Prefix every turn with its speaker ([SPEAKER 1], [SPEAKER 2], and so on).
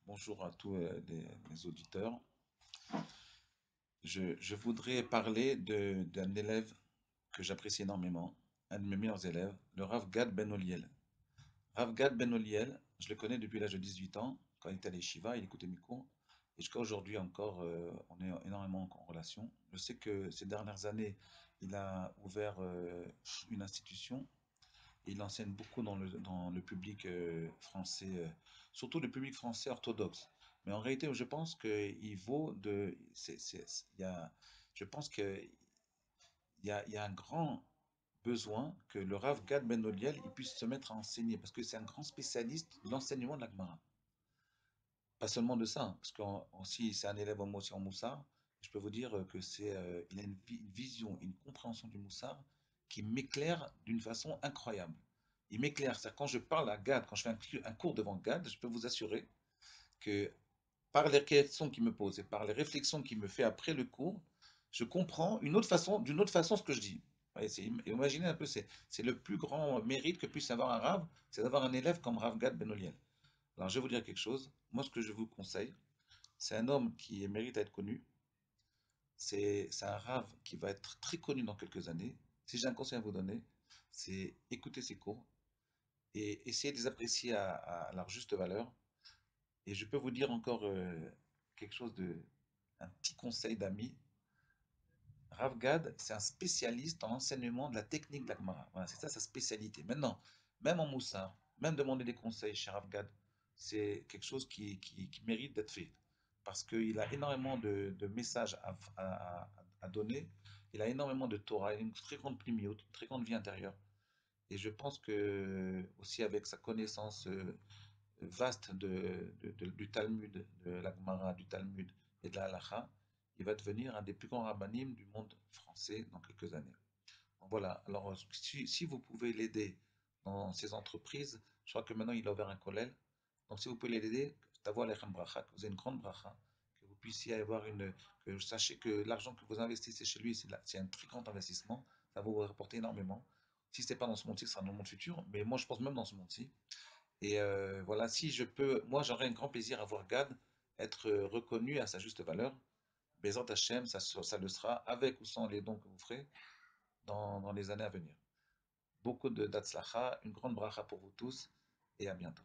[SPEAKER 1] Bonjour à tous les auditeurs. Je voudrais parler d'un élève que j'apprécie énormément, un de mes meilleurs élèves, le Rav Gad Ben Oliel. Rav Gad Ben Oliel, je le connais depuis l'âge de 18 ans, quand il était à l'Yeshiva, il écoutait mes cours, et jusqu'à aujourd'hui encore, on est énormément en relation. Je sais que ces dernières années, il a ouvert une institution. Il enseigne beaucoup dans le public français, surtout le public français orthodoxe. Mais en réalité, je pense qu'il vaut de. Je pense qu'il y a un grand besoin que le Rav Gad Ben Oliel il puisse se mettre à enseigner, parce que c'est un grand spécialiste de l'enseignement de la Gemara. Pas seulement de ça, parce que si c'est un élève en aussi en Moussard, je peux vous dire que il a une vision, une compréhension du Moussard qui m'éclaire d'une façon incroyable. Il m'éclaire, c'est-à-dire quand je parle à Gad, quand je fais un cours devant Gad, je peux vous assurer que par les questions qu'il me pose et par les réflexions qu'il me fait après le cours, je comprends d'une autre façon ce que je dis. Ouais, imaginez un peu, c'est le plus grand mérite que puisse avoir un Rav, c'est d'avoir un élève comme Rav Gad Ben Oliel. Alors, je vais vous dire quelque chose. Moi, ce que je vous conseille, c'est un homme qui mérite d'être connu. C'est un rave qui va être très connu dans quelques années. Si j'ai un conseil à vous donner, c'est écouter ses cours et essayer de les apprécier à leur juste valeur. Et je peux vous dire encore quelque chose un petit conseil d'ami. Rav Gad, c'est un spécialiste dans l'enseignement de la technique de la Gemara. Voilà, c'est ça sa spécialité. Maintenant, même en Moussard, même demander des conseils chez Rav Gad, c'est quelque chose qui mérite d'être fait. Parce qu'il a énormément de messages à donner. Il a énormément de Torah, il a une très grande plumiote, une très grande vie intérieure. Et je pense que aussi avec sa connaissance vaste du Talmud, de la Gemara, du Talmud et de la Halacha, il va devenir un des plus grands rabbinim du monde français dans quelques années. Donc voilà, alors si vous pouvez l'aider dans ses entreprises, je crois que maintenant il a ouvert un kollel, donc si vous pouvez l'aider, d'avoir lechem bracha, que vous ayez une grande bracha, que vous puissiez avoir que vous sachiez que l'argent que vous investissez chez lui, c'est un très grand investissement, ça va vous rapporter énormément. Si ce n'est pas dans ce monde-ci, ce sera dans le monde futur, mais moi je pense même dans ce monde-ci. Et voilà, si je peux, moi j'aurais un grand plaisir à voir Gad être reconnu à sa juste valeur. Bezrat Hachem, ça le sera, avec ou sans les dons que vous ferez dans les années à venir. Beaucoup de d'Atzlacha, une grande bracha pour vous tous, et à bientôt.